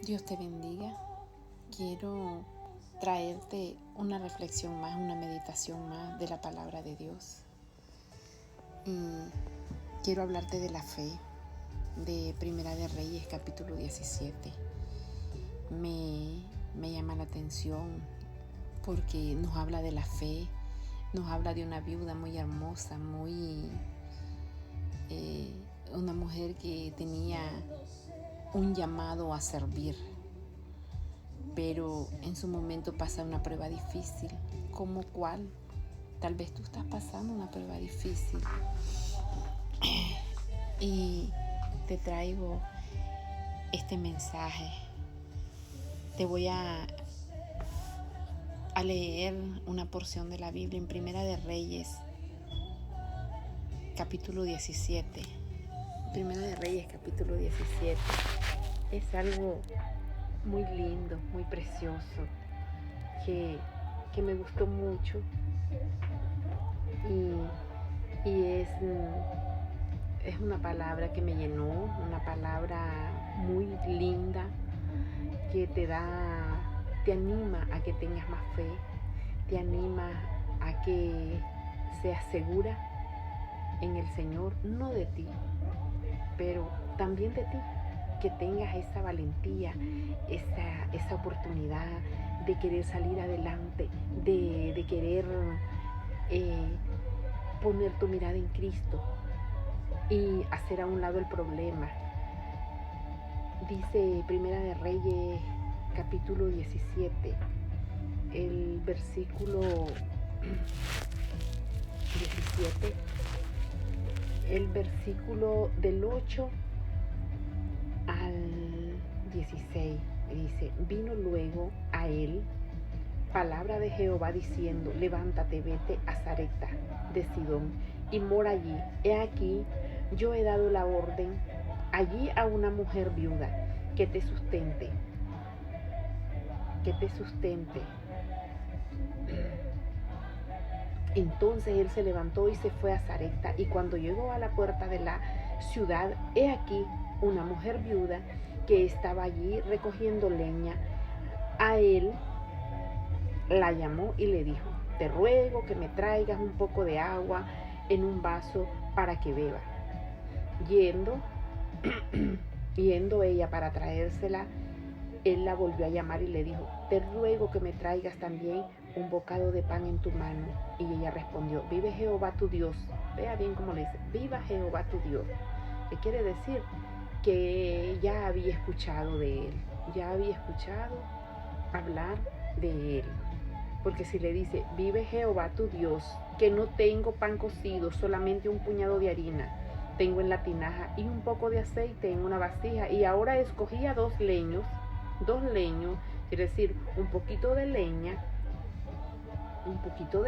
Dios te bendiga. Quiero traerte una reflexión más, una meditación más de la palabra de Dios. Y quiero hablarte de la fe, de Primera de Reyes, capítulo 17. Me llama la atención porque nos habla de la fe, nos habla de una viuda muy hermosa, una mujer que tenía un llamado a servir, pero en su momento pasa una prueba difícil. ¿Cómo cuál? Tal vez tú estás pasando una prueba difícil y te traigo este mensaje. Te voy a leer una porción de la Biblia en Primera de Reyes, capítulo 17. Primera de Reyes, capítulo 17. Es algo muy lindo, muy precioso, que me gustó mucho y es una palabra que me llenó, una palabra muy linda que te anima a que tengas más fe, te anima a que seas segura en el Señor, no de ti, pero también de ti, que tengas esa valentía, esa oportunidad de querer salir adelante, de querer poner tu mirada en Cristo y hacer a un lado el problema. Dice Primera de Reyes, capítulo 17, el versículo 17, el versículo del 8 al 16, dice: vino luego a él palabra de Jehová diciendo: levántate, vete a Sarepta de Sidón y mora allí. He aquí, yo he dado la orden allí a una mujer viuda que te sustente. Entonces él se levantó y se fue a Sarepta, y cuando llegó a la puerta de la ciudad, he aquí una mujer viuda que estaba allí recogiendo leña. A él la llamó y le dijo: te ruego que me traigas un poco de agua en un vaso para que beba. Yendo ella para traérsela, él la volvió a llamar y le dijo: te ruego que me traigas también un bocado de pan en tu mano. Y ella respondió: vive Jehová tu Dios. Vea bien cómo le dice: viva Jehová tu Dios. ¿Qué quiere decir? Que ya había escuchado de él, ya había escuchado hablar de él. Porque si le dice: vive Jehová tu Dios, que no tengo pan cocido, solamente un puñado de harina tengo en la tinaja y un poco de aceite en una vasija, y ahora escogía dos leños, quiere decir un poquito de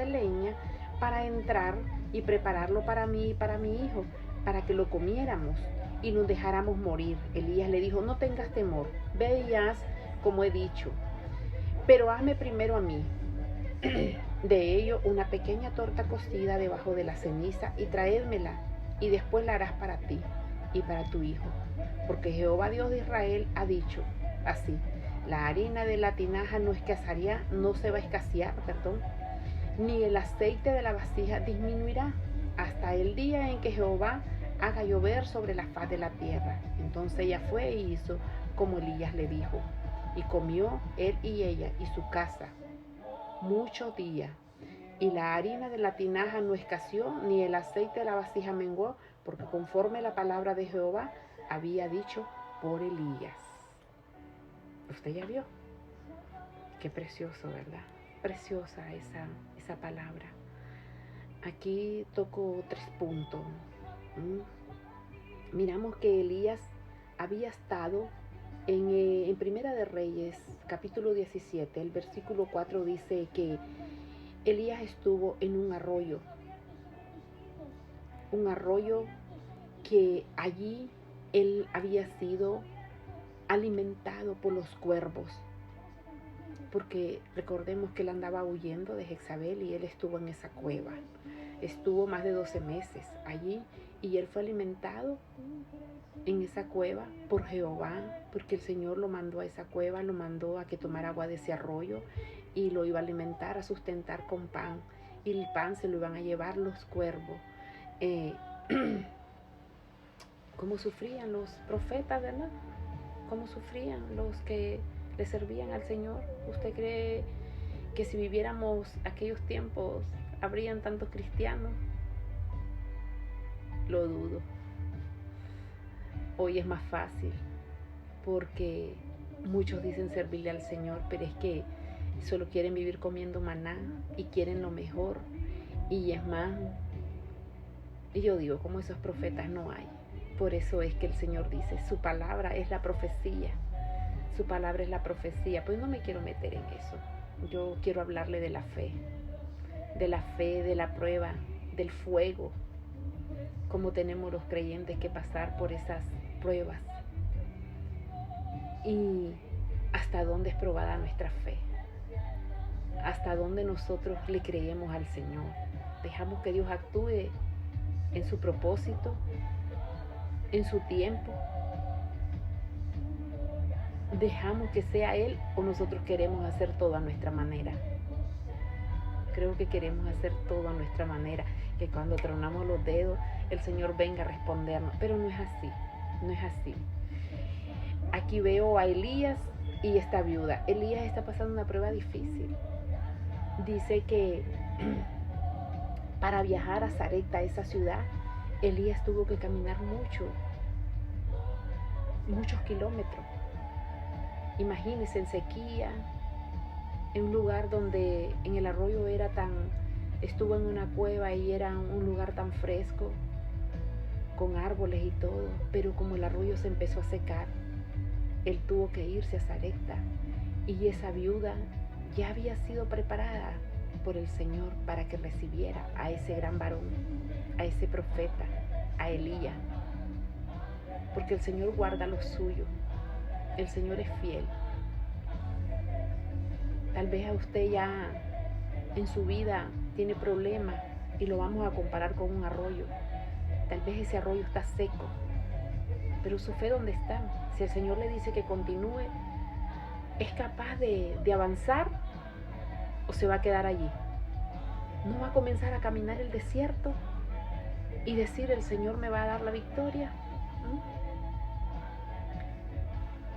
leña para entrar y prepararlo para mí y para mi hijo, para que lo comiéramos y nos dejáramos morir. Elías le dijo: no tengas temor, ve y haz como he dicho, pero hazme primero a mí de ello una pequeña torta cocida debajo de la ceniza, y traédmela, y después la harás para ti y para tu hijo, porque Jehová Dios de Israel ha dicho así: la harina de la tinaja no se va a escasear, ni el aceite de la vasija disminuirá, hasta el día en que Jehová haga llover sobre la faz de la tierra. Entonces ella fue e hizo como Elías le dijo, y comió él y ella y su casa muchos días. Y la harina de la tinaja no escaseó, ni el aceite de la vasija menguó, porque conforme la palabra de Jehová había dicho por Elías. Usted ya vio. Qué precioso, ¿verdad? Preciosa esa palabra. Aquí toco 3 puntos. Miramos que Elías había estado en Primera de Reyes, capítulo 17, el versículo 4 dice que Elías estuvo en un arroyo que allí él había sido alimentado por los cuervos, porque recordemos que él andaba huyendo de Jezabel y él estuvo en esa cueva. Estuvo más de 12 meses allí y él fue alimentado en esa cueva por Jehová, porque el Señor lo mandó a esa cueva, lo mandó a que tomara agua de ese arroyo y lo iba a alimentar, a sustentar con pan. Y el pan se lo iban a llevar los cuervos. ¿Cómo sufrían los profetas, verdad? ¿Cómo sufrían los que le servían al Señor? ¿Usted cree que si viviéramos aquellos tiempos habrían tantos cristianos? Lo dudo. Hoy es más fácil porque muchos dicen servirle al Señor, pero es que solo quieren vivir comiendo maná y quieren lo mejor. Y es más, y yo digo, como esos profetas no hay. Por eso es que el Señor dice, su palabra es la profecía. Su palabra es la profecía. Pues no me quiero meter en eso. Yo quiero hablarle de la fe, de la prueba, del fuego. Cómo tenemos los creyentes que pasar por esas pruebas. Y hasta dónde es probada nuestra fe. Hasta dónde nosotros le creemos al Señor. Dejamos que Dios actúe en su propósito, en su tiempo. Dejamos que sea Él o nosotros queremos hacer todo a nuestra manera. Creo que queremos hacer todo a nuestra manera, que cuando tronamos los dedos el Señor venga a respondernos, pero no es así, no es así. Aquí veo a Elías y esta viuda. Elías está pasando una prueba difícil. Dice que para viajar a Sarepta, esa ciudad, Elías tuvo que caminar muchos kilómetros. Imagínense, en sequía, en un lugar donde en el arroyo estuvo en una cueva y era un lugar tan fresco, con árboles y todo, pero como el arroyo se empezó a secar, él tuvo que irse a Sarepta y esa viuda ya había sido preparada por el Señor para que recibiera a ese gran varón, a ese profeta, a Elías, porque el Señor guarda lo suyo, el Señor es fiel. Tal vez a usted ya en su vida tiene problemas y lo vamos a comparar con un arroyo. Tal vez ese arroyo está seco, pero su fe, ¿dónde está? Si el Señor le dice que continúe, ¿es capaz de avanzar o se va a quedar allí? ¿No va a comenzar a caminar el desierto y decir, el Señor me va a dar la victoria?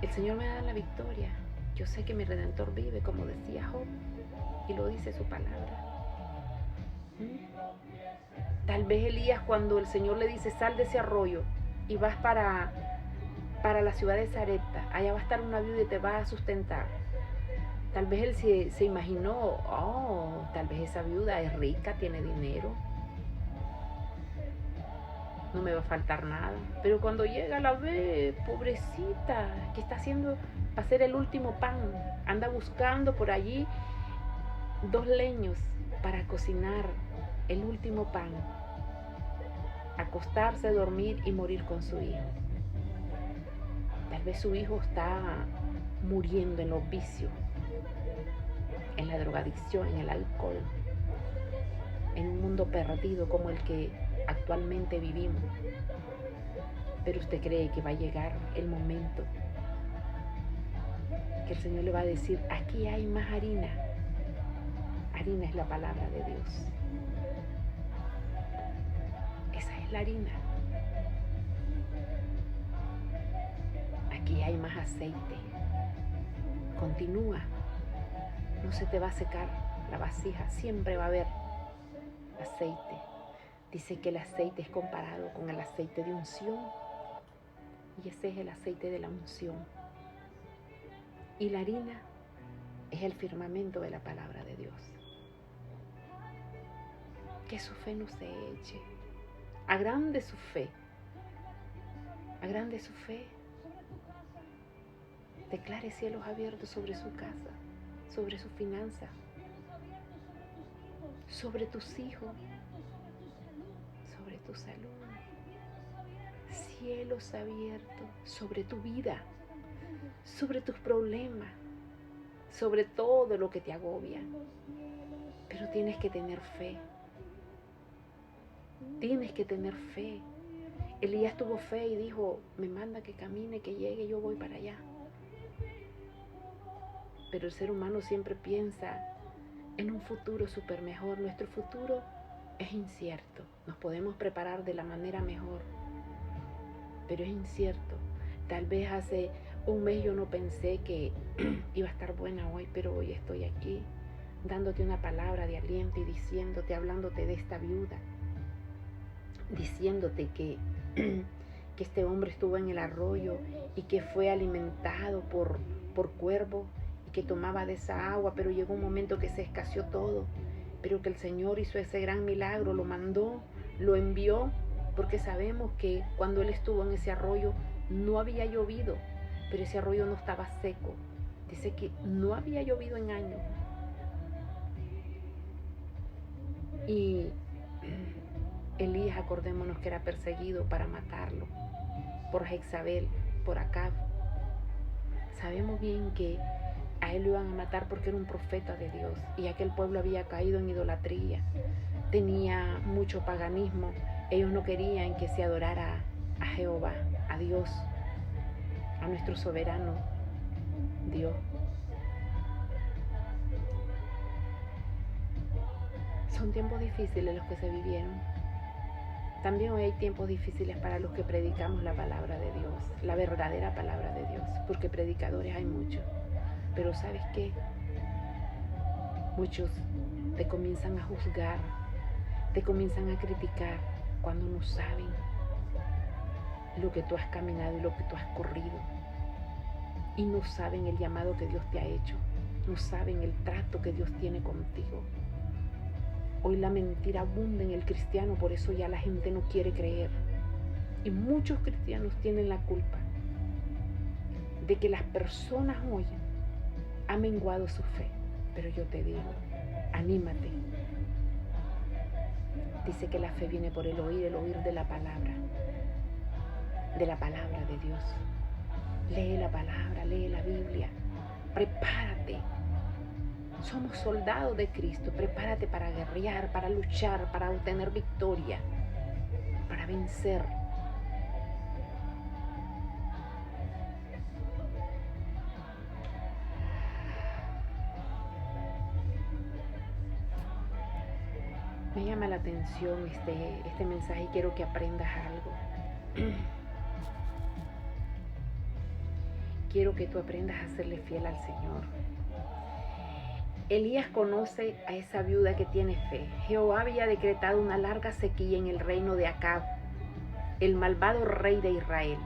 El Señor me va a dar la victoria. Yo sé que mi Redentor vive, como decía Job, y lo dice su palabra. Tal vez Elías, cuando el Señor le dice, sal de ese arroyo y vas para la ciudad de Sarepta, allá va a estar una viuda y te va a sustentar. Tal vez él se imaginó, tal vez esa viuda es rica, tiene dinero, no me va a faltar nada. Pero cuando llega la ve, pobrecita, que está haciendo para hacer el último pan, anda buscando por allí 2 leños para cocinar el último pan, acostarse, dormir y morir con su hijo. Tal vez su hijo está muriendo en los vicios, en la drogadicción, en el alcohol, en un mundo perdido como el que actualmente vivimos. Pero usted cree que va a llegar el momento que el Señor le va a decir, aquí hay más harina. Harina es la palabra de Dios. Esa es la harina. Aquí hay más aceite. Continúa. No se te va a secar la vasija. Siempre va a haber aceite. Dice que el aceite es comparado con el aceite de unción. Y ese es el aceite de la unción. Y la harina es el firmamento de la palabra de Dios. Que su fe no se eche. Agrande su fe. Agrande su fe. Declare cielos abiertos sobre su casa, sobre su finanza, sobre tus hijos, sobre tu salud. Cielos abiertos sobre tu vida, sobre tus problemas, sobre todo lo que te agobia. Pero tienes que tener fe. Tienes que tener fe. Elías tuvo fe y dijo, me manda que camine, que llegue, yo voy para allá. Pero el ser humano siempre piensa en un futuro súper mejor. Nuestro futuro es incierto. Nos podemos preparar de la manera mejor, pero es incierto. Tal vez hace un mes yo no pensé que iba a estar buena hoy, pero hoy estoy aquí dándote una palabra de aliento y diciéndote, hablándote de esta viuda, diciéndote que este hombre estuvo en el arroyo y que fue alimentado por cuervos y que tomaba de esa agua, pero llegó un momento que se escaseó todo, pero que el Señor hizo ese gran milagro, lo mandó, lo envió, porque sabemos que cuando él estuvo en ese arroyo no había llovido, pero ese arroyo no estaba seco. Dice que no había llovido en años. Y Elías, acordémonos que era perseguido para matarlo por Jezabel, por Acab. Sabemos bien que a él lo iban a matar porque era un profeta de Dios y aquel pueblo había caído en idolatría, tenía mucho paganismo. Ellos no querían que se adorara a Jehová, a Dios, a nuestro soberano Dios. Son tiempos difíciles los que se vivieron. También hoy hay tiempos difíciles para los que predicamos la palabra de Dios, la verdadera palabra de Dios, porque predicadores hay muchos. Pero ¿sabes qué? Muchos te comienzan a juzgar, te comienzan a criticar cuando no saben lo que tú has caminado y lo que tú has corrido. Y no saben el llamado que Dios te ha hecho, no saben el trato que Dios tiene contigo. Hoy la mentira abunda en el cristiano, por eso ya la gente no quiere creer. Y muchos cristianos tienen la culpa de que las personas hoy han menguado su fe. Pero yo te digo, anímate. Dice que la fe viene por el oír de la palabra de Dios. Lee la palabra, lee la Biblia, prepárate. Somos soldados de Cristo, prepárate para guerrear, para luchar, para obtener victoria, para vencer. Me llama la atención este mensaje y quiero que aprendas algo. Quiero que tú aprendas a serle fiel al Señor. Elías conoce a esa viuda que tiene fe. Jehová había decretado una larga sequía en el reino de Acab, el malvado rey de Israel.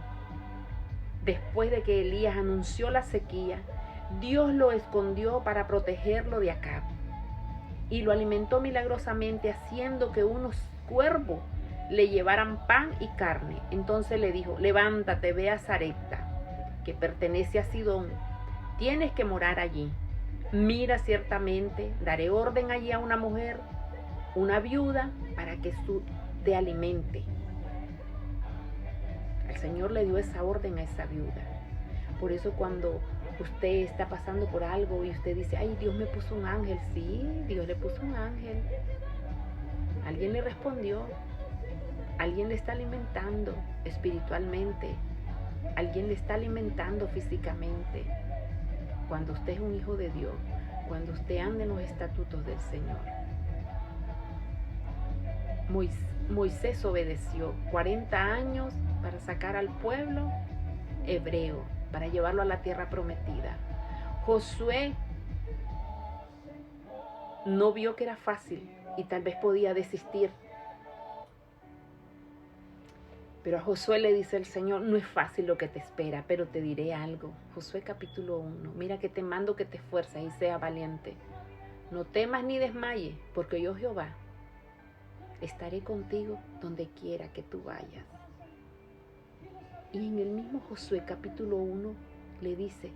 Después de que Elías anunció la sequía, Dios lo escondió para protegerlo de Acab y lo alimentó milagrosamente, haciendo que unos cuervos le llevaran pan y carne. Entonces le dijo, levántate, ve a Sarepta, que pertenece a Sidón, tienes que morar allí. Mira, ciertamente daré orden allí a una mujer, una viuda, para que te alimente. El Señor le dio esa orden a esa viuda. Por eso cuando usted está pasando por algo y usted dice, ay, Dios me puso un ángel. Sí, Dios le puso un ángel. Alguien le respondió. Alguien le está alimentando espiritualmente. Alguien le está alimentando físicamente. Cuando usted es un hijo de Dios, cuando usted anda en los estatutos del Señor. Moisés obedeció 40 años para sacar al pueblo hebreo, para llevarlo a la tierra prometida. Josué no vio que era fácil y tal vez podía desistir. Pero a Josué le dice el Señor, no es fácil lo que te espera, pero te diré algo. Josué capítulo 1, mira que te mando que te esfuerces y seas valiente. No temas ni desmayes, porque yo Jehová estaré contigo donde quiera que tú vayas. Y en el mismo Josué capítulo 1 le dice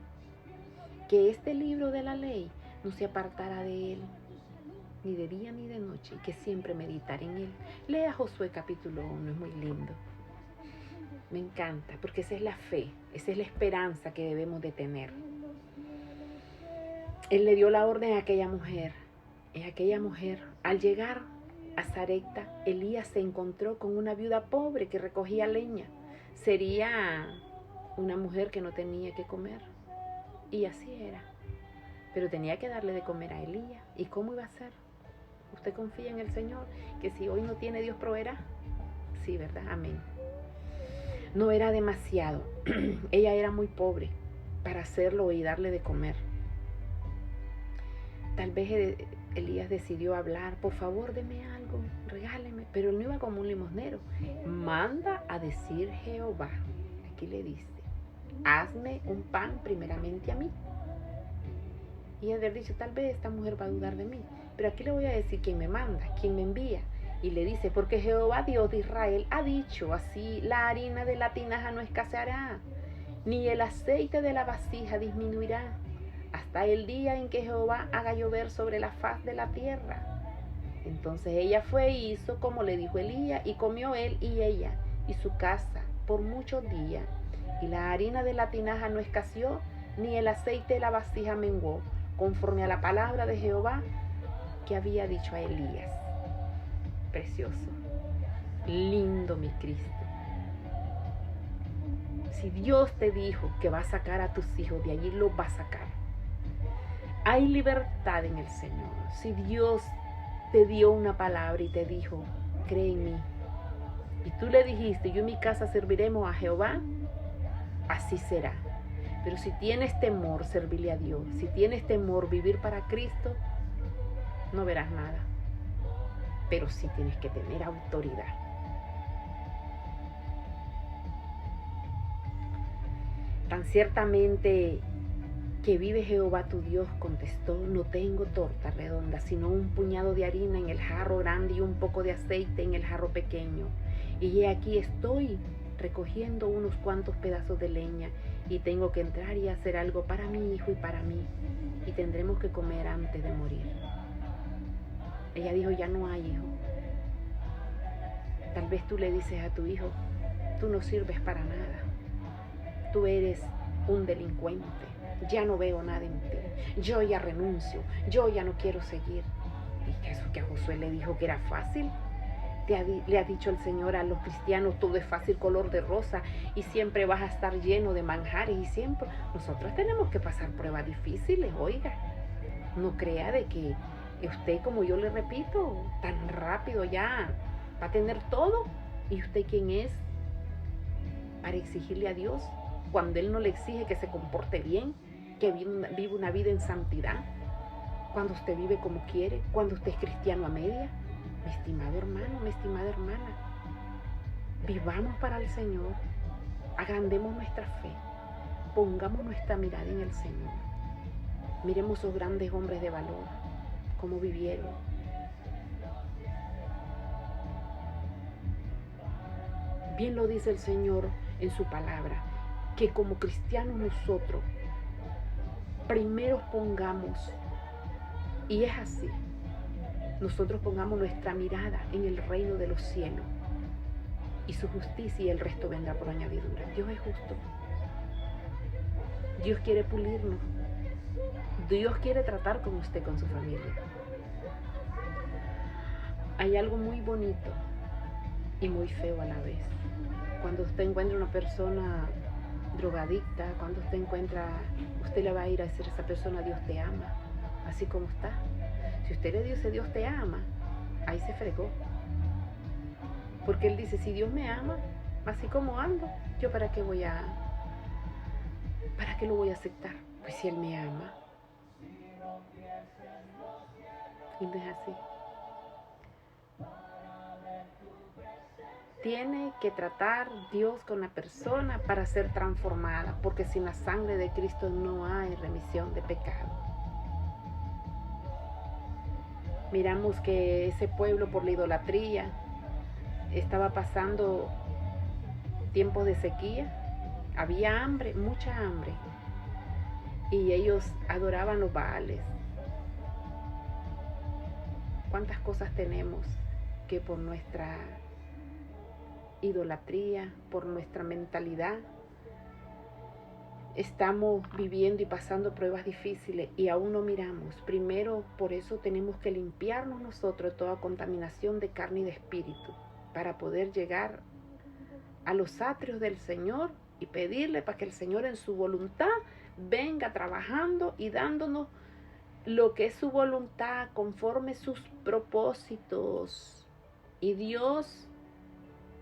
que este libro de la ley no se apartará de él, ni de día ni de noche, y que siempre meditaré en él. Lea Josué capítulo 1, es muy lindo. Me encanta, porque esa es la fe, esa es la esperanza que debemos de tener. Él le dio la orden a aquella mujer, y aquella mujer, al llegar a Sarepta, Elías se encontró con una viuda pobre que recogía leña. Sería una mujer que no tenía que comer. Y así era. Pero tenía que darle de comer a Elías. ¿Y cómo iba a ser? ¿Usted confía en el Señor? Que si hoy no tiene, Dios proveerá. Sí, ¿verdad? Amén. No era demasiado. Ella era muy pobre para hacerlo y darle de comer. Tal vez Elías decidió hablar: por favor, deme algo, regáleme. Pero él no iba como un limosnero. Manda a decir Jehová. Aquí le dice: hazme un pan primeramente a mí. Y él haber dicho: tal vez esta mujer va a dudar de mí. Pero aquí le voy a decir quién me manda, quién me envía. Y le dice: porque Jehová Dios de Israel ha dicho así: la harina de la tinaja no escaseará, ni el aceite de la vasija disminuirá, hasta el día en que Jehová haga llover sobre la faz de la tierra. Entonces ella fue e hizo como le dijo Elías, y comió él y ella y su casa por muchos días. Y la harina de la tinaja no escaseó, ni el aceite de la vasija menguó, conforme a la palabra de Jehová que había dicho a Elías. Precioso, lindo mi Cristo. Si Dios te dijo que va a sacar a tus hijos de allí, los va a sacar. Hay libertad en el Señor. Si Dios te dio una palabra y te dijo: cree en mí, y tú le dijiste: yo y mi casa serviremos a Jehová, así será. Pero si tienes temor servirle a Dios, si tienes temor vivir para Cristo, no verás nada. Pero sí tienes que tener autoridad. Tan ciertamente que vive Jehová tu Dios, contestó: no tengo torta redonda, sino un puñado de harina en el jarro grande y un poco de aceite en el jarro pequeño. Y he aquí estoy recogiendo unos cuantos pedazos de leña, y tengo que entrar y hacer algo para mi hijo y para mí, y tendremos que comer antes de morir. Ella dijo: ya no hay hijo. Tal vez tú le dices a tu hijo: tú no sirves para nada, tú eres un delincuente, ya no veo nada en ti, yo ya renuncio, yo ya no quiero seguir. Y eso que a Josué le dijo que era fácil. Le ha dicho el Señor a los cristianos: todo es fácil, color de rosa, y siempre vas a estar lleno de manjares. Y siempre nosotros tenemos que pasar pruebas difíciles. Oiga, no crea de que usted, como yo le repito, tan rápido ya va a tener todo. ¿Y usted quién es para exigirle a Dios cuando Él no le exige que se comporte bien, que vive una vida en santidad? Cuando usted vive como quiere, cuando usted es cristiano a media. Mi estimado hermano, mi estimada hermana, vivamos para el Señor, agrandemos nuestra fe, pongamos nuestra mirada en el Señor. Miremos esos grandes hombres de valor, cómo vivieron. Bien lo dice el Señor en su palabra, que como cristianos nosotros primero pongamos, y es así, nosotros pongamos nuestra mirada en el reino de los cielos y su justicia, y el resto vendrá por añadidura. Dios es justo. Dios quiere pulirnos. Dios quiere tratar con usted, con su familia. Hay algo muy bonito y muy feo a la vez. Cuando usted encuentra una persona drogadicta, cuando usted le va a ir a decir a esa persona: Dios te ama, así como está. Si usted le dice: Dios te ama, ahí se fregó. Porque Él dice: si Dios me ama, así como ando, ¿yo para qué lo voy a aceptar? Pues si Él me ama. Y no es así. Tiene que tratar Dios con la persona para ser transformada, porque sin la sangre de Cristo no hay remisión de pecado. Miramos que ese pueblo, por la idolatría, estaba pasando tiempos de sequía, había hambre, mucha hambre, y ellos adoraban los Baales. ¿Cuántas cosas tenemos que por nuestra idolatría, por nuestra mentalidad, estamos viviendo y pasando pruebas difíciles y aún no miramos. Primero, por eso tenemos que limpiarnos nosotros de toda contaminación de carne y de espíritu, para poder llegar a los atrios del Señor y pedirle para que el Señor en su voluntad venga trabajando y dándonos lo que es su voluntad conforme sus propósitos. Y Dios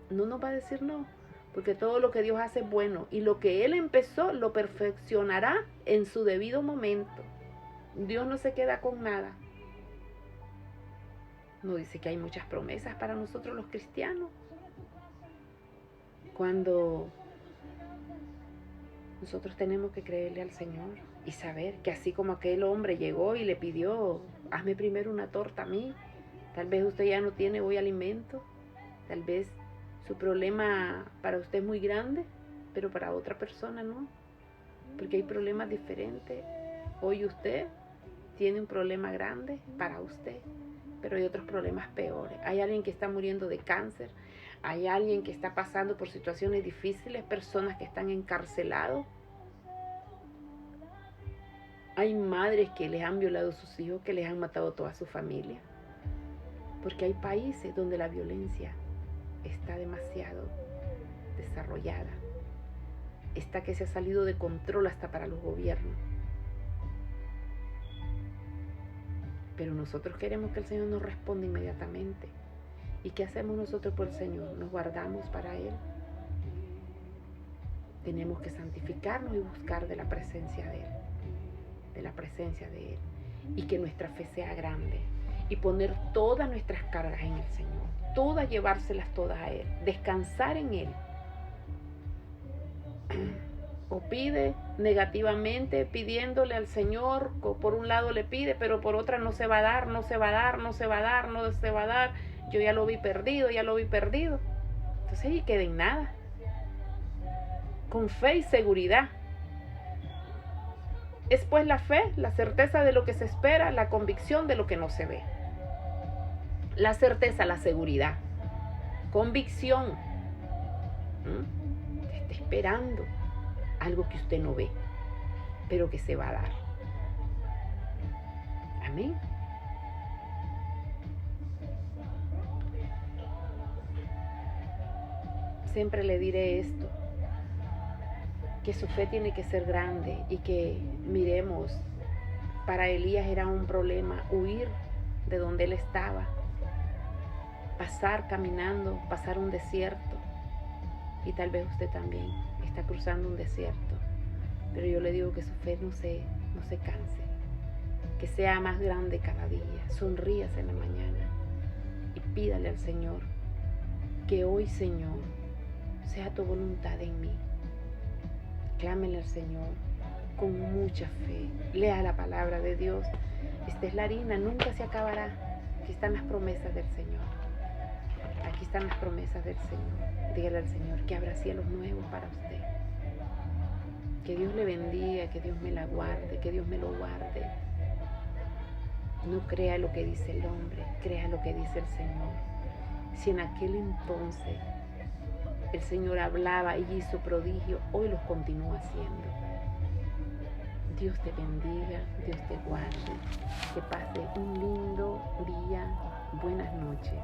no nos va a decir no, porque todo lo que Dios hace es bueno y lo que Él empezó lo perfeccionará en su debido momento. Dios no se queda con nada. Nos dice que hay muchas promesas para nosotros los cristianos. Cuando nosotros tenemos que creerle al Señor y saber que así como aquel hombre llegó y le pidió, hazme primero una torta a mí, tal vez usted ya no tiene hoy alimento, tal vez su problema para usted es muy grande, pero para otra persona no, porque hay problemas diferentes. Hoy usted tiene un problema grande para usted, pero hay otros problemas peores. Hay alguien que está muriendo de cáncer, hay alguien que está pasando por situaciones difíciles, personas que están encarcelados. Hay madres que les han violado a sus hijos, que les han matado a toda su familia. Porque hay países donde la violencia está demasiado desarrollada. Está que se ha salido de control hasta para los gobiernos. Pero nosotros queremos que el Señor nos responda inmediatamente. ¿Y qué hacemos nosotros por el Señor? ¿Nos guardamos para Él? Tenemos que santificarnos y buscar de la presencia de Él. De la presencia de Él. Y que nuestra fe sea grande. Y poner todas nuestras cargas en el Señor. Todas, llevárselas todas a Él. Descansar en Él. O pide negativamente, pidiéndole al Señor, por un lado le pide, pero por otra no se va a dar, no se va a dar, no se va a dar, no se va a dar. Yo ya lo vi perdido, ya lo vi perdido. Entonces ahí queda en nada. Con fe y seguridad. Es pues la fe, la certeza de lo que se espera, la convicción de lo que no se ve. La certeza, la seguridad. Convicción. Está esperando algo que usted no ve, pero que se va a dar. Amén. Siempre le diré esto, que su fe tiene que ser grande y que miremos, para Elías era un problema huir de donde él estaba, pasar caminando, pasar un desierto, y tal vez usted también está cruzando un desierto, pero yo le digo que su fe no se canse, que sea más grande cada día. Sonríase en la mañana y pídale al Señor que hoy, Señor, sea tu voluntad en mí. Clámele al Señor con mucha fe. Lea la palabra de Dios. Esta es la harina, nunca se acabará. Aquí están las promesas del Señor. Aquí están las promesas del Señor. Dígale al Señor que habrá cielos nuevos para usted. Que Dios le bendiga, que Dios me la guarde, que Dios me lo guarde. No crea lo que dice el hombre, crea lo que dice el Señor. Si en aquel entonces el Señor hablaba y hizo prodigio, hoy los continúa haciendo. Dios te bendiga, Dios te guarde, que pase un lindo día, buenas noches.